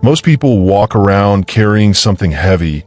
Most people walk around carrying something heavy,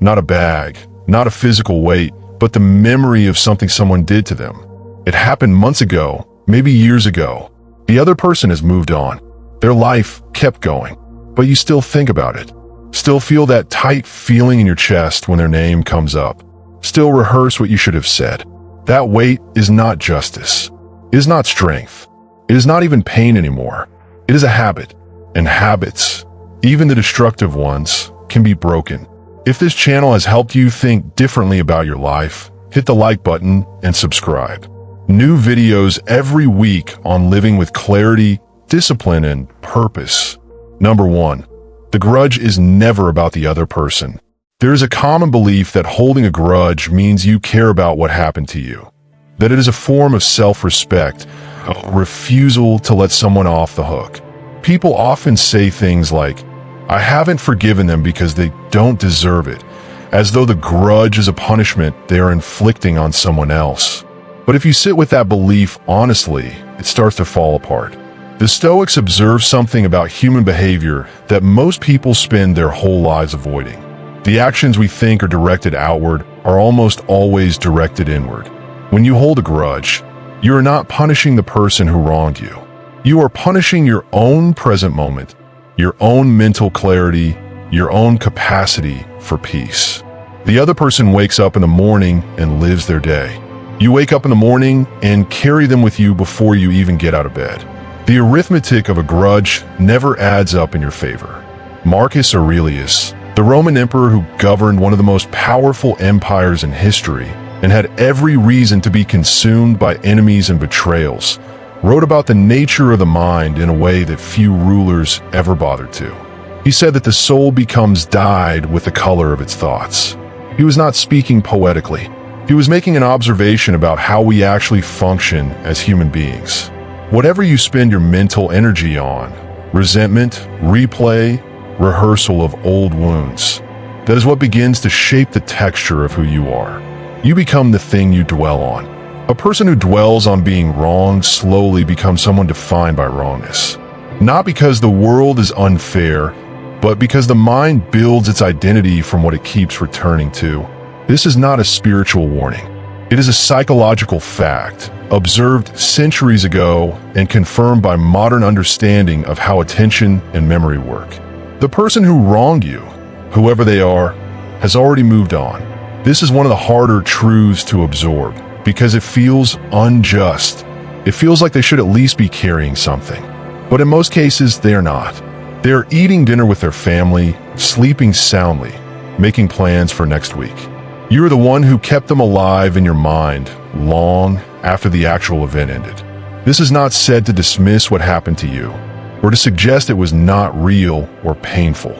not a bag, not a physical weight, but the memory of something someone did to them. It happened months ago, maybe years ago. The other person has moved on. Their life kept going, but you still think about it. Still feel that tight feeling in your chest when their name comes up. Still rehearse what you should have said. That weight is not justice. It is not strength. It is not even pain anymore. It is a habit. And habits, even the destructive ones, can be broken. If this channel has helped you think differently about your life, hit the like button and subscribe. New videos every week on living with clarity, discipline, and purpose. Number 1. The grudge is never about the other person. There is a common belief that holding a grudge means you care about what happened to you, that it is a form of self-respect, a refusal to let someone off the hook. People often say things like, "I haven't forgiven them because they don't deserve it," as though the grudge is a punishment they are inflicting on someone else. But if you sit with that belief honestly, it starts to fall apart. The Stoics observe something about human behavior that most people spend their whole lives avoiding. The actions we think are directed outward are almost always directed inward. When you hold a grudge, you are not punishing the person who wronged you. You are punishing your own present moment, your own mental clarity, your own capacity for peace. The other person wakes up in the morning and lives their day. You wake up in the morning and carry them with you before you even get out of bed. The arithmetic of a grudge never adds up in your favor. Marcus Aurelius, the Roman emperor who governed one of the most powerful empires in history and had every reason to be consumed by enemies and betrayals, wrote about the nature of the mind in a way that few rulers ever bothered to. He said that the soul becomes dyed with the color of its thoughts. He was not speaking poetically. He was making an observation about how we actually function as human beings. Whatever you spend your mental energy on, resentment, replay, rehearsal of old wounds, that is what begins to shape the texture of who you are. You become the thing you dwell on. A person who dwells on being wrong slowly becomes someone defined by wrongness. Not because the world is unfair, but because the mind builds its identity from what it keeps returning to. This is not a spiritual warning. It is a psychological fact, observed centuries ago and confirmed by modern understanding of how attention and memory work. The person who wronged you, whoever they are, has already moved on. This is one of the harder truths to absorb because it feels unjust. It feels like they should at least be carrying something. But in most cases, they are not. They are eating dinner with their family, sleeping soundly, making plans for next week. You are the one who kept them alive in your mind long after the actual event ended. This is not said to dismiss what happened to you, or to suggest it was not real or painful.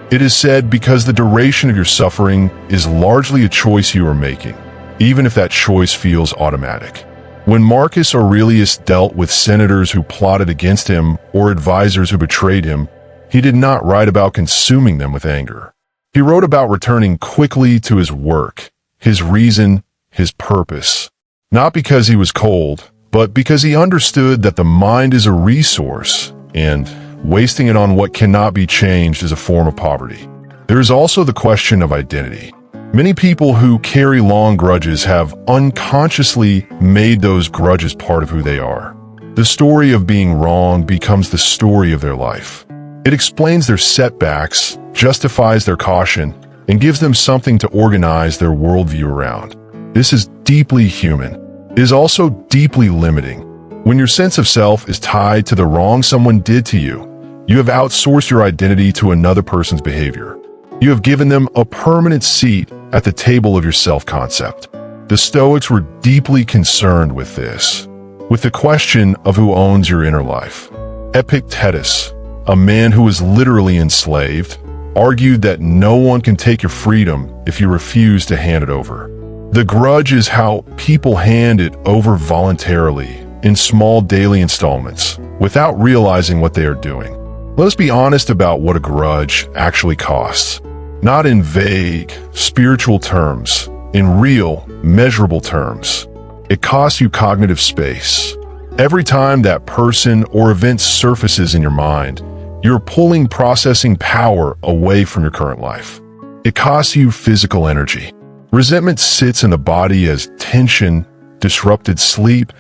It is said because the duration of your suffering is largely a choice you are making, even if that choice feels automatic. When Marcus Aurelius dealt with senators who plotted against him or advisors who betrayed him, he did not write about consuming them with anger. He wrote about returning quickly to his work, his reason, his purpose. Not because he was cold, but because he understood that the mind is a resource, and wasting it on what cannot be changed is a form of poverty. There is also the question of identity. Many people who carry long grudges have unconsciously made those grudges part of who they are. The story of being wrong becomes the story of their life. It explains their setbacks, justifies their caution, and gives them something to organize their worldview around. This is deeply human. It is also deeply limiting. When your sense of self is tied to the wrong someone did to you, you have outsourced your identity to another person's behavior. You have given them a permanent seat at the table of your self-concept. The Stoics were deeply concerned with this, with the question of who owns your inner life. Epictetus, a man who was literally enslaved, argued that no one can take your freedom if you refuse to hand it over. The grudge is how people hand it over voluntarily, in small daily installments, without realizing what they are doing. Let us be honest about what a grudge actually costs. Not in vague, spiritual terms, in real, measurable terms. It costs you cognitive space. Every time that person or event surfaces in your mind, You're pulling processing power away from your current life. It costs you physical energy. Resentment sits in the body as tension, disrupted sleep,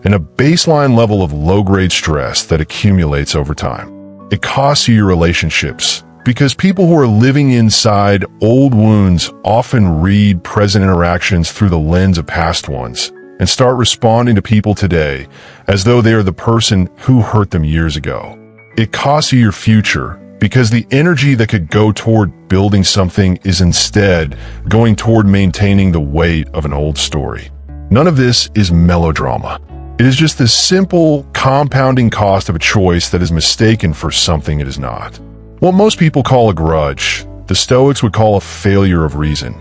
and a baseline level of low-grade stress that accumulates over time. It costs you your relationships, because people who are living inside old wounds often read present interactions through the lens of past ones and start responding to people today as though they are the person who hurt them years ago. It costs you your future, because the energy that could go toward building something is instead going toward maintaining the weight of an old story. None of this is melodrama. It is just the simple, compounding cost of a choice that is mistaken for something it is not. What most people call a grudge, the Stoics would call a failure of reason.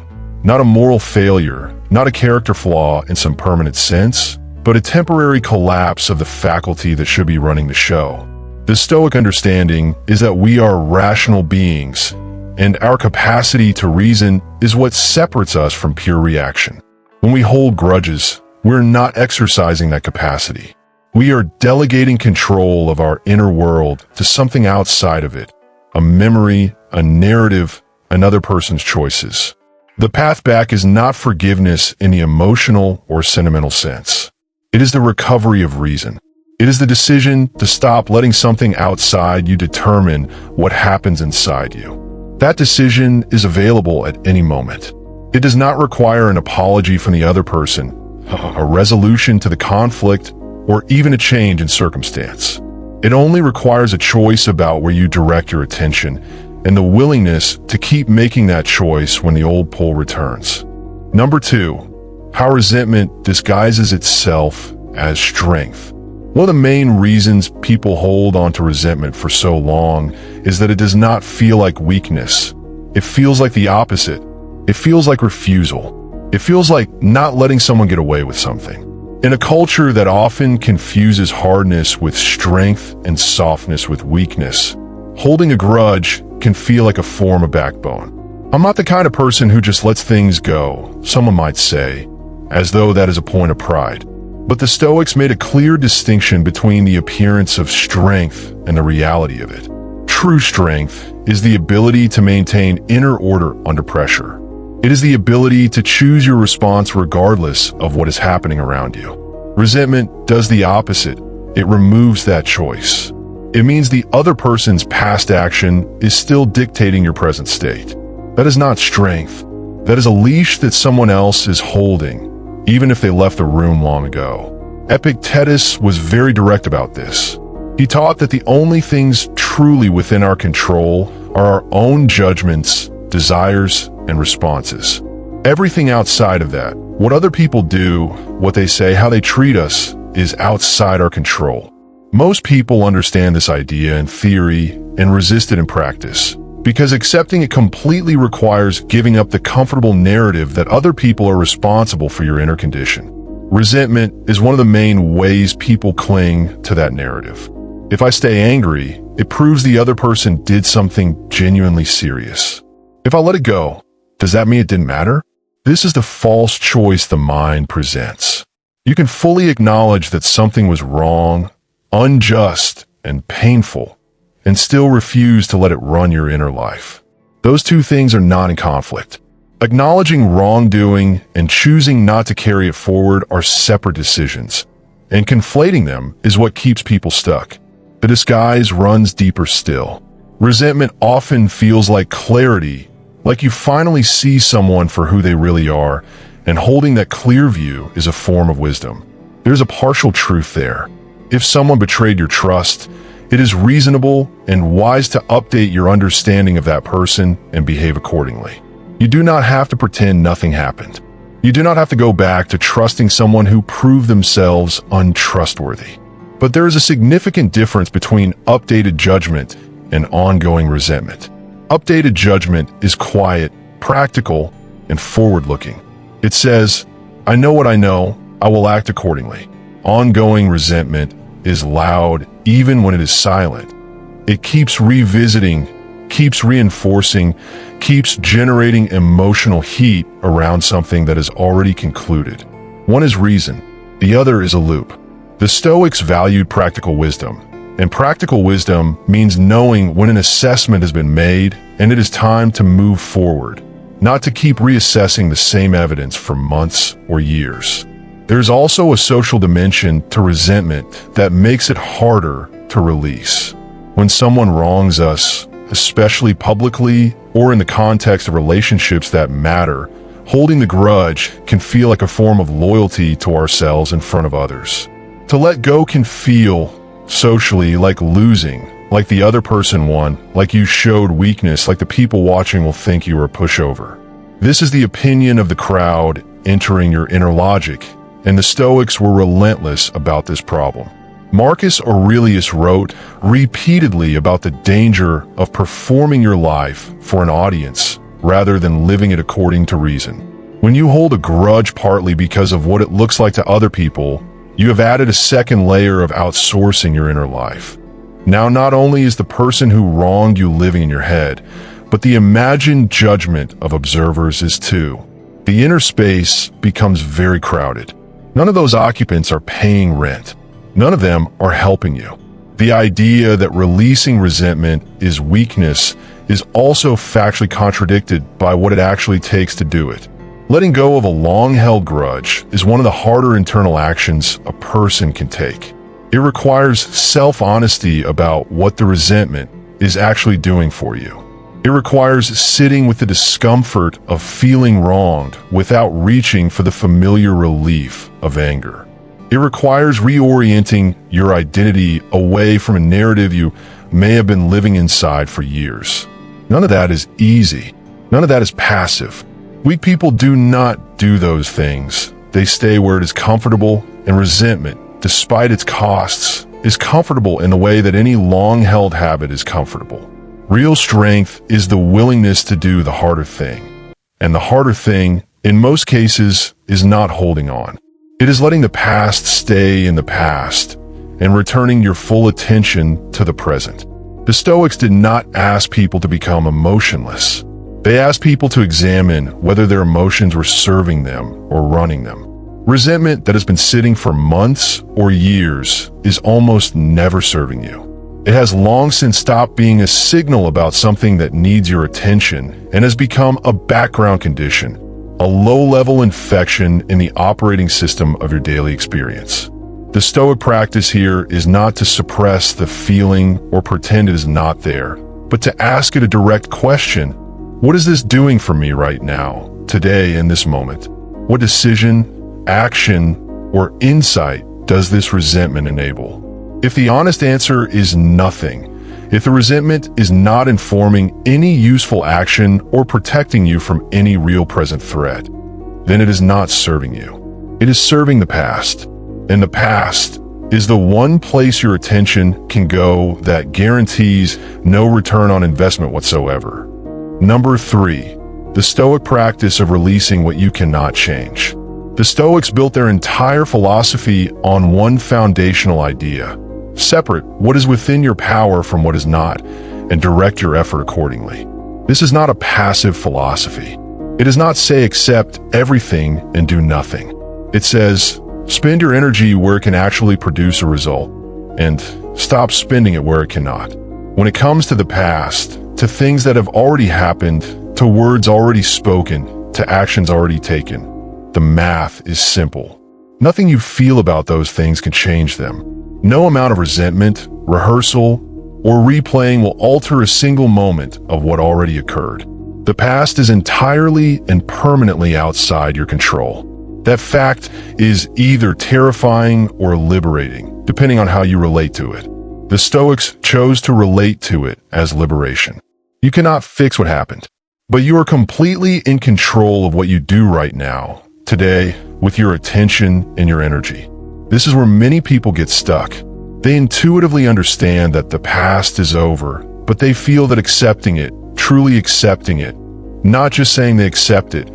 Not a moral failure, not a character flaw in some permanent sense, but a temporary collapse of the faculty that should be running the show. The Stoic understanding is that we are rational beings, and our capacity to reason is what separates us from pure reaction. When we hold grudges, we're not exercising that capacity. We are delegating control of our inner world to something outside of it, a memory, a narrative, another person's choices. The path back is not forgiveness in the emotional or sentimental sense. It is the recovery of reason. It is the decision to stop letting something outside you determine what happens inside you. That decision is available at any moment. It does not require an apology from the other person, a resolution to the conflict, or even a change in circumstance. It only requires a choice about where you direct your attention and the willingness to keep making that choice when the old pull returns. Number 2, how resentment disguises itself as strength. One of the main reasons people hold on to resentment for so long is that it does not feel like weakness. It feels like the opposite. It feels like refusal. It feels like not letting someone get away with something. In a culture that often confuses hardness with strength and softness with weakness, holding a grudge can feel like a form of backbone. I'm not the kind of person who just lets things go, someone might say, as though that is a point of pride. But the Stoics made a clear distinction between the appearance of strength and the reality of it. True strength is the ability to maintain inner order under pressure. It is the ability to choose your response regardless of what is happening around you. Resentment does the opposite. It removes that choice. It means the other person's past action is still dictating your present state. That is not strength. That is a leash that someone else is holding, even if they left the room long ago. Epictetus was very direct about this. He taught that the only things truly within our control are our own judgments, desires, and responses. Everything outside of that, what other people do, what they say, how they treat us, is outside our control. Most people understand this idea in theory and resist it in practice, because accepting it completely requires giving up the comfortable narrative that other people are responsible for your inner condition. Resentment is one of the main ways people cling to that narrative. If I stay angry, it proves the other person did something genuinely serious. If I let it go, does that mean it didn't matter? This is the false choice the mind presents. You can fully acknowledge that something was wrong, unjust, and painful, and still refuse to let it run your inner life. Those two things are not in conflict. Acknowledging wrongdoing and choosing not to carry it forward are separate decisions, and conflating them is what keeps people stuck. The disguise runs deeper still. Resentment often feels like clarity, like you finally see someone for who they really are, and holding that clear view is a form of wisdom. There's a partial truth there. If someone betrayed your trust, it is reasonable and wise to update your understanding of that person and behave accordingly. You do not have to pretend nothing happened. You do not have to go back to trusting someone who proved themselves untrustworthy. But there is a significant difference between updated judgment and ongoing resentment. Updated judgment is quiet, practical, and forward-looking. It says, I know what I know, I will act accordingly. Ongoing resentment is loud even when it is silent. It keeps revisiting, keeps reinforcing, keeps generating emotional heat around something that is already concluded. One is reason, the other is a loop. The Stoics valued practical wisdom. And practical wisdom means knowing when an assessment has been made and it is time to move forward, not to keep reassessing the same evidence for months or years. There's also a social dimension to resentment that makes it harder to release. When someone wrongs us, especially publicly or in the context of relationships that matter, holding the grudge can feel like a form of loyalty to ourselves in front of others. To let go can feel, socially, like losing, like the other person won, like you showed weakness, like the people watching will think you were a pushover. This is the opinion of the crowd entering your inner logic, and the Stoics were relentless about this problem. Marcus Aurelius wrote repeatedly about the danger of performing your life for an audience rather than living it according to reason. When you hold a grudge partly because of what it looks like to other people, you have added a second layer of outsourcing your inner life. Now, not only is the person who wronged you living in your head, but the imagined judgment of observers is too. The inner space becomes very crowded. None of those occupants are paying rent. None of them are helping you. The idea that releasing resentment is weakness is also factually contradicted by what it actually takes to do it. Letting go of a long-held grudge is one of the harder internal actions a person can take. It requires self-honesty about what the resentment is actually doing for you. It requires sitting with the discomfort of feeling wronged without reaching for the familiar relief of anger. It requires reorienting your identity away from a narrative you may have been living inside for years. None of that is easy. None of that is passive. Weak people do not do those things. They stay where it is comfortable, and resentment, despite its costs, is comfortable in the way that any long-held habit is comfortable. Real strength is the willingness to do the harder thing. And the harder thing, in most cases, is not holding on. It is letting the past stay in the past and returning your full attention to the present. The Stoics did not ask people to become emotionless. They asked people to examine whether their emotions were serving them or running them. Resentment that has been sitting for months or years is almost never serving you. It has long since stopped being a signal about something that needs your attention and has become a background condition, a low-level infection in the operating system of your daily experience. The Stoic practice here is not to suppress the feeling or pretend it is not there, but to ask it a direct question. What is this doing for me right now, today, in this moment? What decision, action, or insight does this resentment enable? If the honest answer is nothing, if the resentment is not informing any useful action or protecting you from any real present threat, then it is not serving you. It is serving the past. And the past is the one place your attention can go that guarantees no return on investment whatsoever. Number 3, the Stoic practice of releasing what you cannot change. The Stoics built their entire philosophy on one foundational idea: separate what is within your power from what is not, and direct your effort accordingly. This is not a passive philosophy. It does not say accept everything and do nothing. It says spend your energy where it can actually produce a result, and stop spending it where it cannot. When it comes to the past, to things that have already happened, to words already spoken, to actions already taken, the math is simple. Nothing you feel about those things can change them. No amount of resentment, rehearsal, or replaying will alter a single moment of what already occurred. The past is entirely and permanently outside your control. That fact is either terrifying or liberating, depending on how you relate to it. The Stoics chose to relate to it as liberation. You cannot fix what happened, but you are completely in control of what you do right now, today, with your attention and your energy. This is where many people get stuck. They intuitively understand that the past is over, but they feel that accepting it, truly accepting it, not just saying they accept it,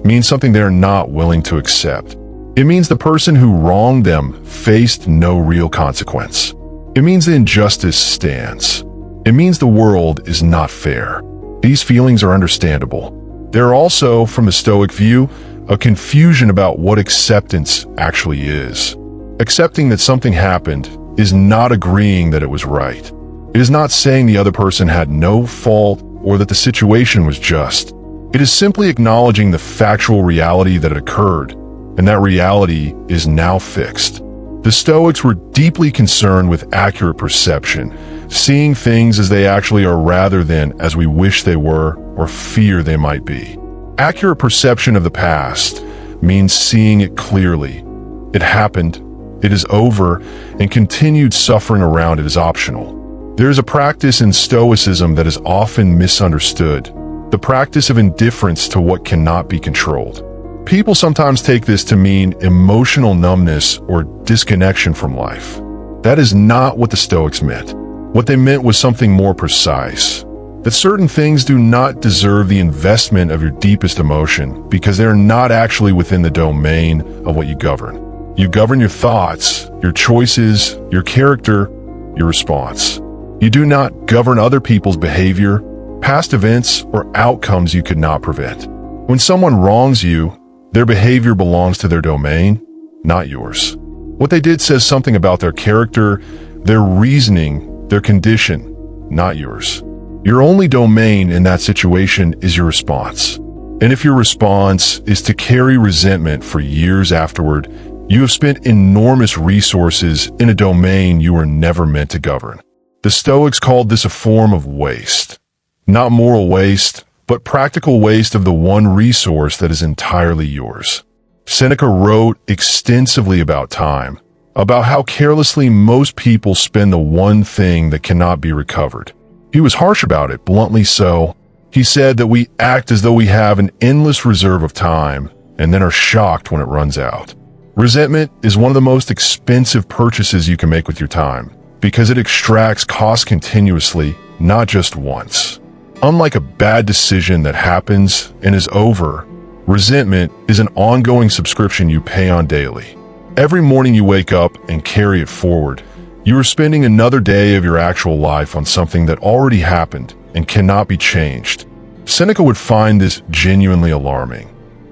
means something they're not willing to accept. It means the person who wronged them faced no real consequence. It means the injustice stands. It means the world is not fair. These feelings are understandable. There are also, from the Stoic view, a confusion about what acceptance actually is. Accepting that something happened is not agreeing that it was right. It is not saying the other person had no fault or that the situation was just. It is simply acknowledging the factual reality that it occurred, and that reality is now fixed. The Stoics were deeply concerned with accurate perception, seeing things as they actually are rather than as we wish they were or fear they might be. Accurate perception of the past means seeing it clearly. It happened, it is over, and continued suffering around it is optional. There is a practice in Stoicism that is often misunderstood, the practice of indifference to what cannot be controlled. People sometimes take this to mean emotional numbness or disconnection from life. That is not what the Stoics meant. What they meant was something more precise, that certain things do not deserve the investment of your deepest emotion because they are not actually within the domain of what you govern. You govern your thoughts, your choices, your character, your response. You do not govern other people's behavior, past events, or outcomes you could not prevent. When someone wrongs you, their behavior belongs to their domain, not yours. What they did says something about their character, their reasoning, their condition, not yours. Your only domain in that situation is your response. And if your response is to carry resentment for years afterward, you have spent enormous resources in a domain you were never meant to govern. The Stoics called this a form of waste. Not moral waste, but practical waste of the one resource that is entirely yours. Seneca wrote extensively about time, about how carelessly most people spend the one thing that cannot be recovered. He was harsh about it, bluntly so. He said that we act as though we have an endless reserve of time, and then are shocked when it runs out. Resentment is one of the most expensive purchases you can make with your time, because it extracts cost continuously, not just once. Unlike a bad decision that happens and is over, resentment is an ongoing subscription you pay on daily. Every morning you wake up and carry it forward. You are spending another day of your actual life on something that already happened and cannot be changed. Seneca would find this genuinely alarming.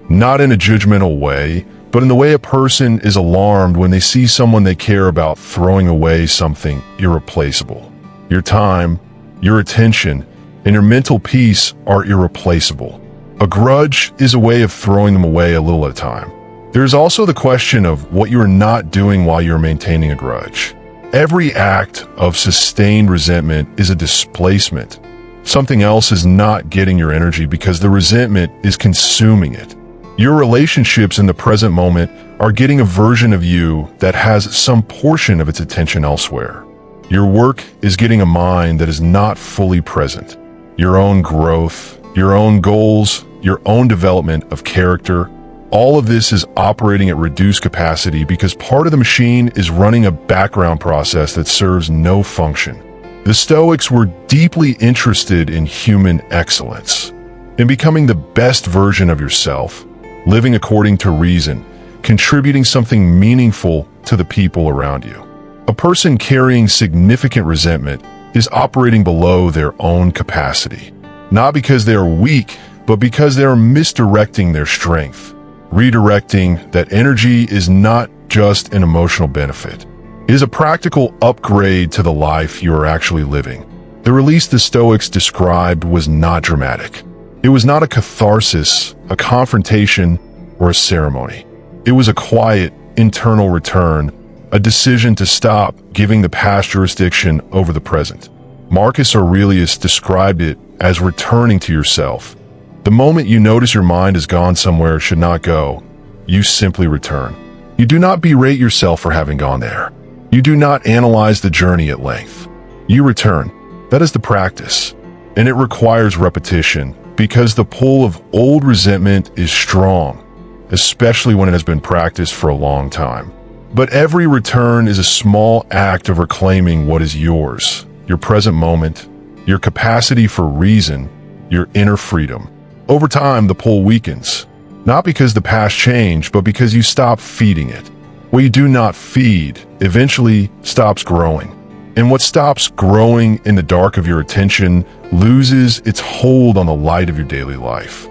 Not in a judgmental way, but in the way a person is alarmed when they see someone they care about throwing away something irreplaceable. Your time, your attention, and your mental peace are irreplaceable. A grudge is a way of throwing them away a little at a time. There is also the question of what you are not doing while you are maintaining a grudge. Every act of sustained resentment is a displacement. Something else is not getting your energy because the resentment is consuming it. Your relationships in the present moment are getting a version of you that has some portion of its attention elsewhere. Your work is getting a mind that is not fully present. Your own growth, your own goals, your own development of character, all of this is operating at reduced capacity because part of the machine is running a background process that serves no function. The Stoics were deeply interested in human excellence, in becoming the best version of yourself, living according to reason, contributing something meaningful to the people around you. A person carrying significant resentment is operating below their own capacity, not because they are weak, but because they are misdirecting their strength. Redirecting that energy is not just an emotional benefit. It is a practical upgrade to the life you are actually living. The release the Stoics described was not dramatic. It was not a catharsis, a confrontation, or a ceremony. It was a quiet, internal return, a decision to stop giving the past jurisdiction over the present. Marcus Aurelius described it as returning to yourself. The moment you notice your mind has gone somewhere it should not go, you simply return. You do not berate yourself for having gone there. You do not analyze the journey at length. You return. That is the practice, and it requires repetition because the pull of old resentment is strong, especially when it has been practiced for a long time. But every return is a small act of reclaiming what is yours, your present moment, your capacity for reason, your inner freedom. Over time, the pull weakens, not because the past changed, but because you stop feeding it. What you do not feed eventually stops growing. And what stops growing in the dark of your attention loses its hold on the light of your daily life.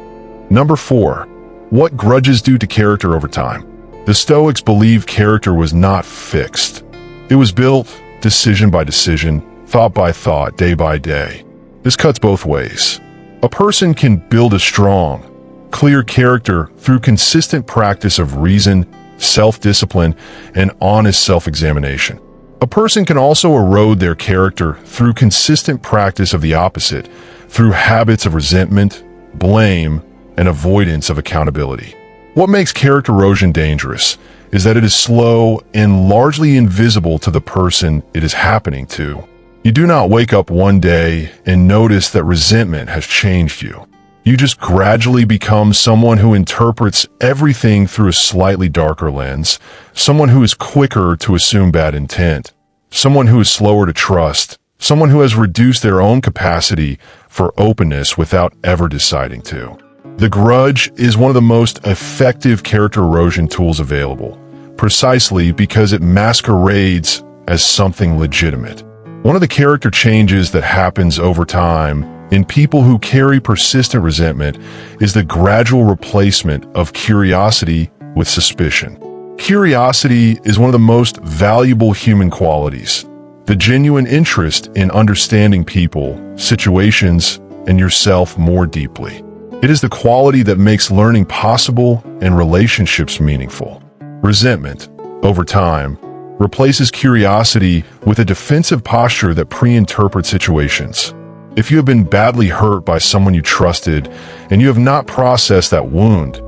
Number 4, what grudges do to character over time. The Stoics believed character was not fixed. It was built decision by decision, thought by thought, day by day. This cuts both ways. A person can build a strong, clear character through consistent practice of reason, self-discipline, and honest self-examination. A person can also erode their character through consistent practice of the opposite, through habits of resentment, blame, and avoidance of accountability. What makes character erosion dangerous is that it is slow and largely invisible to the person it is happening to. You do not wake up one day and notice that resentment has changed you. You just gradually become someone who interprets everything through a slightly darker lens, someone who is quicker to assume bad intent, someone who is slower to trust, someone who has reduced their own capacity for openness without ever deciding to. The grudge is one of the most effective character erosion tools available, precisely because it masquerades as something legitimate. One of the character changes that happens over time in people who carry persistent resentment is the gradual replacement of curiosity with suspicion. Curiosity is one of the most valuable human qualities, the genuine interest in understanding people, situations, and yourself more deeply. It is the quality that makes learning possible and relationships meaningful. Resentment, over time, replaces curiosity with a defensive posture that pre-interprets situations. If you have been badly hurt by someone you trusted and you have not processed that wound,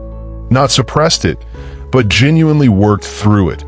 not suppressed it, but genuinely worked through it,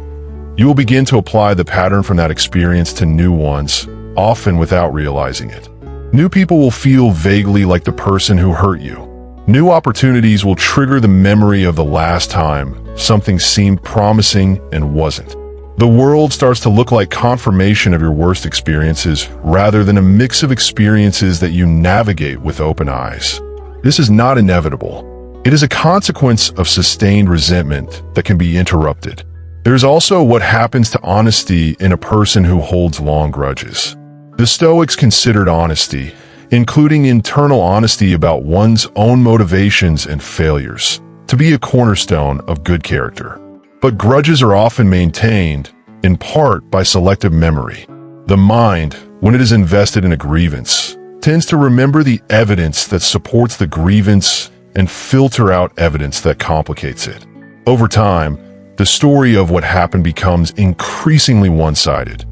you will begin to apply the pattern from that experience to new ones, often without realizing it. New people will feel vaguely like the person who hurt you. New opportunities will trigger the memory of the last time something seemed promising and wasn't. The world starts to look like confirmation of your worst experiences rather than a mix of experiences that you navigate with open eyes. This is not inevitable. It is a consequence of sustained resentment that can be interrupted. There is also what happens to honesty in a person who holds long grudges. The Stoics considered honesty, including internal honesty about one's own motivations and failures, to be a cornerstone of good character. But grudges are often maintained, in part by selective memory. The mind, when it is invested in a grievance, tends to remember the evidence that supports the grievance and filter out evidence that complicates it. Over time, the story of what happened becomes increasingly one-sided.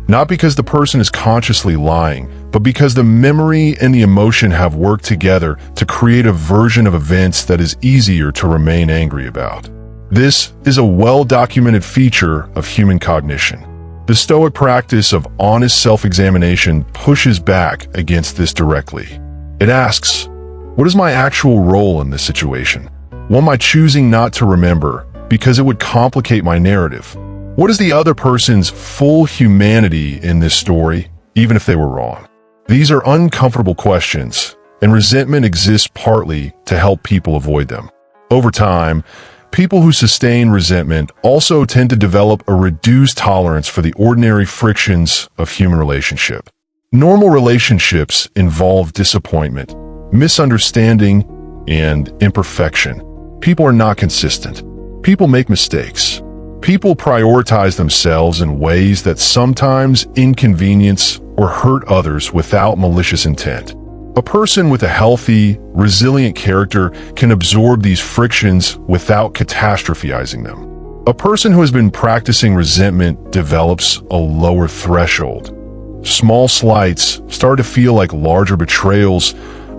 Not because the person is consciously lying, but because the memory and the emotion have worked together to create a version of events that is easier to remain angry about. This is a well-documented feature of human cognition. The Stoic practice of honest self-examination pushes back against this directly. It asks, what is my actual role in this situation? What am I choosing not to remember because it would complicate my narrative? What is the other person's full humanity in this story, even if they were wrong? These are uncomfortable questions, and resentment exists partly to help people avoid them. Over time, people who sustain resentment also tend to develop a reduced tolerance for the ordinary frictions of human relationship. Normal relationships involve disappointment, misunderstanding, and imperfection. People are not consistent. People make mistakes. People prioritize themselves in ways that sometimes inconvenience or hurt others without malicious intent. A person with a healthy, resilient character can absorb these frictions without catastrophizing them. A person who has been practicing resentment develops a lower threshold. Small slights start to feel like larger betrayals.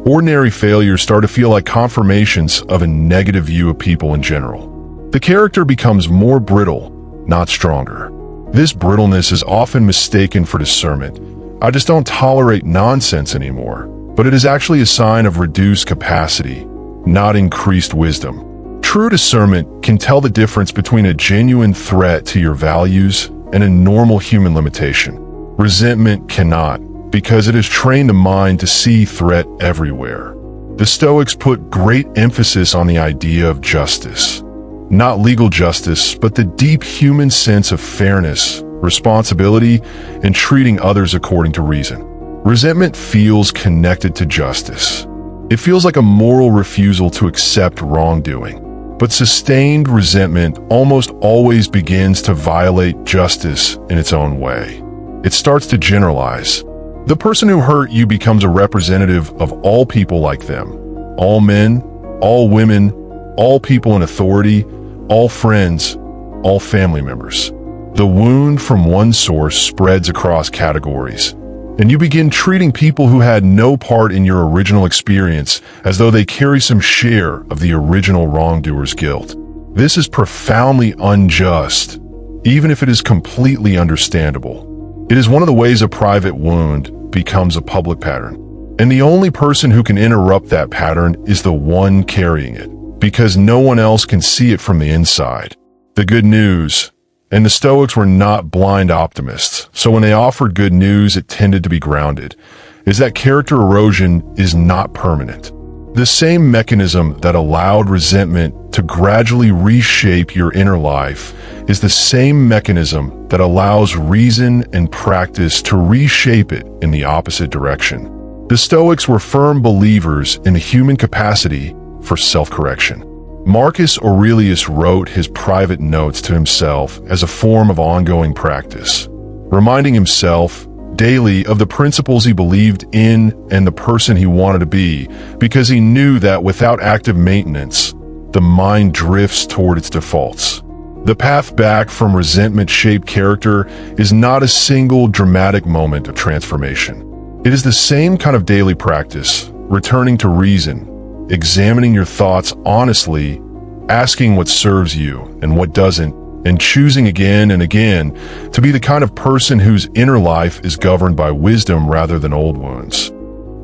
Ordinary failures start to feel like confirmations of a negative view of people in general. The character becomes more brittle, not stronger. This brittleness is often mistaken for discernment. I just don't tolerate nonsense anymore. But it is actually a sign of reduced capacity, not increased wisdom. True discernment can tell the difference between a genuine threat to your values and a normal human limitation. Resentment cannot, because it has trained the mind to see threat everywhere. The Stoics put great emphasis on the idea of justice. Not legal justice, but the deep human sense of fairness, responsibility, and treating others according to reason. Resentment feels connected to justice. It feels like a moral refusal to accept wrongdoing. But sustained resentment almost always begins to violate justice in its own way. It starts to generalize. The person who hurt you becomes a representative of all people like them. All men, all women, all people in authority, all friends, all family members. The wound from one source spreads across categories, and you begin treating people who had no part in your original experience as though they carry some share of the original wrongdoer's guilt. This is profoundly unjust, even if it is completely understandable. It is one of the ways a private wound becomes a public pattern. And the only person who can interrupt that pattern is the one carrying it, because no one else can see it from the inside. The good news, and the Stoics were not blind optimists, so when they offered good news, it tended to be grounded, is that character erosion is not permanent. The same mechanism that allowed resentment to gradually reshape your inner life is the same mechanism that allows reason and practice to reshape it in the opposite direction. The Stoics were firm believers in the human capacity for self-correction. Marcus Aurelius wrote his private notes to himself as a form of ongoing practice, reminding himself daily of the principles he believed in and the person he wanted to be, because he knew that without active maintenance, the mind drifts toward its defaults. The path back from resentment-shaped character is not a single dramatic moment of transformation. It is the same kind of daily practice, returning to reason, examining your thoughts honestly, asking what serves you and what doesn't, and choosing again and again to be the kind of person whose inner life is governed by wisdom rather than old wounds.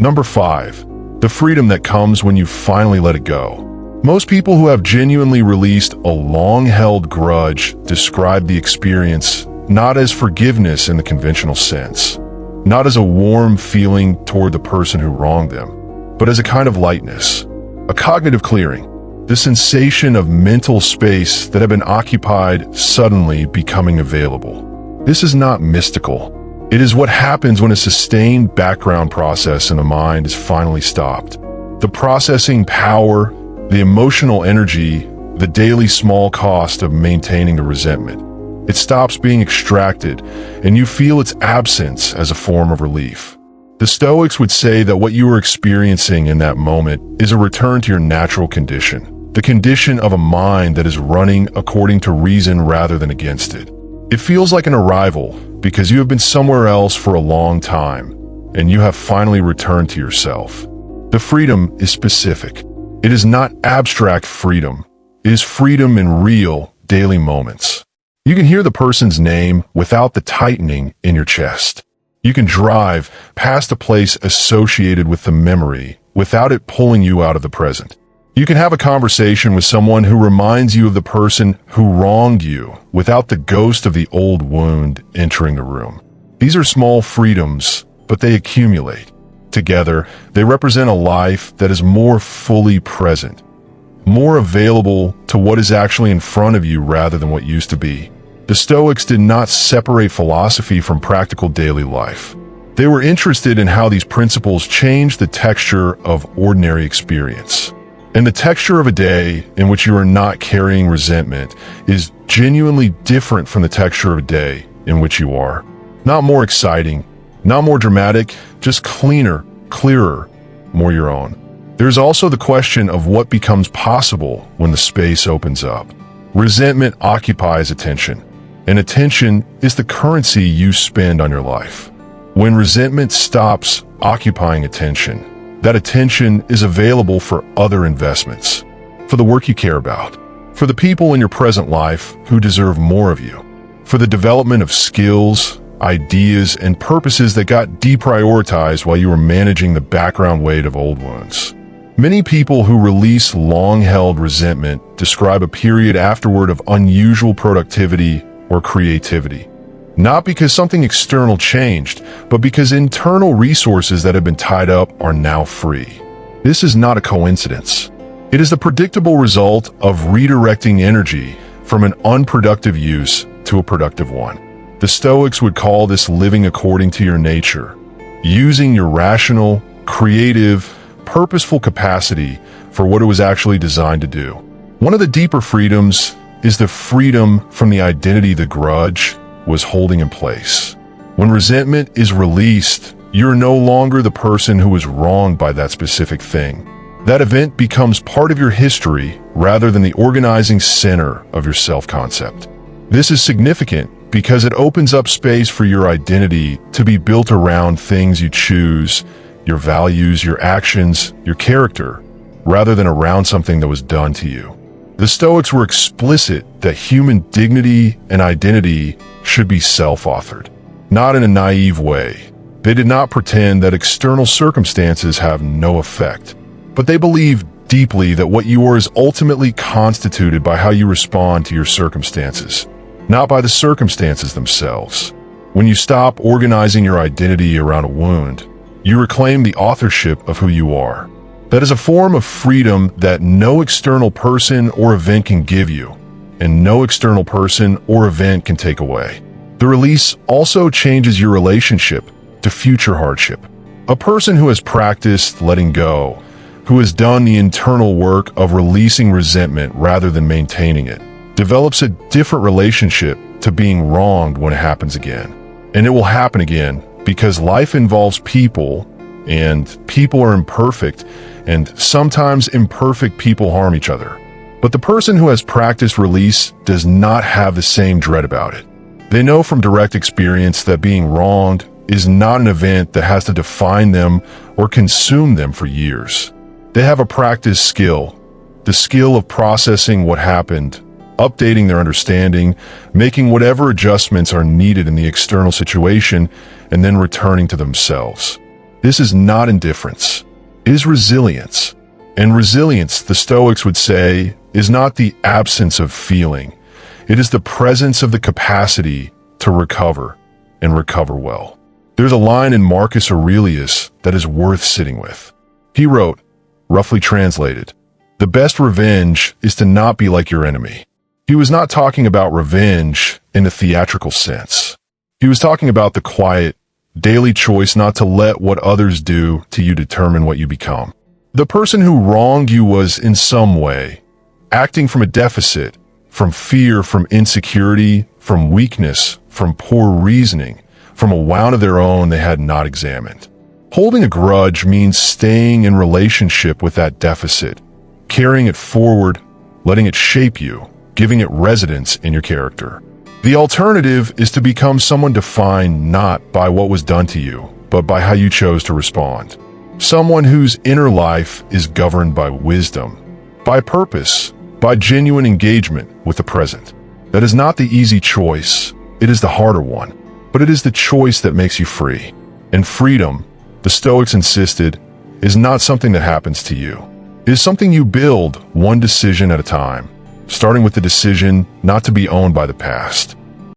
Number 5, the freedom that comes when you finally let it go. Most people who have genuinely released a long-held grudge describe the experience not as forgiveness in the conventional sense, not as a warm feeling toward the person who wronged them, but as a kind of lightness, a cognitive clearing, the sensation of mental space that had been occupied suddenly becoming available. This is not mystical. It is what happens when a sustained background process in the mind is finally stopped. The processing power, the emotional energy, the daily small cost of maintaining the resentment. It stops being extracted, and you feel its absence as a form of relief. The Stoics would say that what you are experiencing in that moment is a return to your natural condition, the condition of a mind that is running according to reason rather than against it. It feels like an arrival because you have been somewhere else for a long time, and you have finally returned to yourself. The freedom is specific. It is not abstract freedom. It is freedom in real, daily moments. You can hear the person's name without the tightening in your chest. You can drive past a place associated with the memory without it pulling you out of the present. You can have a conversation with someone who reminds you of the person who wronged you without the ghost of the old wound entering the room. These are small freedoms, but they accumulate. Together, they represent a life that is more fully present, more available to what is actually in front of you rather than what used to be. The Stoics did not separate philosophy from practical daily life. They were interested in how these principles change the texture of ordinary experience. And the texture of a day in which you are not carrying resentment is genuinely different from the texture of a day in which you are. Not more exciting, not more dramatic, just cleaner, clearer, more your own. There's also the question of what becomes possible when the space opens up. Resentment occupies attention, and attention is the currency you spend on your life. When resentment stops occupying attention, that attention is available for other investments, for the work you care about, for the people in your present life who deserve more of you, for the development of skills, ideas, and purposes that got deprioritized while you were managing the background weight of old wounds. Many people who release long-held resentment describe a period afterward of unusual productivity or creativity. Not because something external changed, but because internal resources that have been tied up are now free. This is not a coincidence. It is the predictable result of redirecting energy from an unproductive use to a productive one. The Stoics would call this living according to your nature, using your rational, creative, purposeful capacity for what it was actually designed to do. One of the deeper freedoms is the freedom from the identity the grudge was holding in place. When resentment is released, you're no longer the person who was wronged by that specific thing. That event becomes part of your history rather than the organizing center of your self-concept. This is significant because it opens up space for your identity to be built around things you choose, your values, your actions, your character, rather than around something that was done to you. The Stoics were explicit that human dignity and identity should be self-authored, not in a naive way. They did not pretend that external circumstances have no effect, but they believed deeply that what you are is ultimately constituted by how you respond to your circumstances, not by the circumstances themselves. When you stop organizing your identity around a wound, you reclaim the authorship of who you are. That is a form of freedom that no external person or event can give you, and no external person or event can take away. The release also changes your relationship to future hardship. A person who has practiced letting go, who has done the internal work of releasing resentment rather than maintaining it, develops a different relationship to being wronged when it happens again. And it will happen again because life involves people, and people are imperfect, and sometimes imperfect people harm each other. But the person who has practiced release does not have the same dread about it. They know from direct experience that being wronged is not an event that has to define them or consume them for years. They have a practiced skill, the skill of processing what happened, updating their understanding, making whatever adjustments are needed in the external situation, and then returning to themselves. This is not indifference. It is resilience. And resilience, the Stoics would say, is not the absence of feeling. It is the presence of the capacity to recover, and recover well. There's a line in Marcus Aurelius that is worth sitting with. He wrote, roughly translated, "The best revenge is to not be like your enemy." He was not talking about revenge in a theatrical sense. He was talking about the quiet, daily choice not to let what others do to you determine what you become. The person who wronged you was, in some way, acting from a deficit, from fear, from insecurity, from weakness, from poor reasoning, from a wound of their own they had not examined. Holding a grudge means staying in relationship with that deficit, carrying it forward, letting it shape you, giving it residence in your character. The alternative is to become someone defined not by what was done to you, but by how you chose to respond. Someone whose inner life is governed by wisdom, by purpose, by genuine engagement with the present. That is not the easy choice, it is the harder one, but it is the choice that makes you free. And freedom, the Stoics insisted, is not something that happens to you. It is something you build one decision at a time, starting with the decision not to be owned by the past.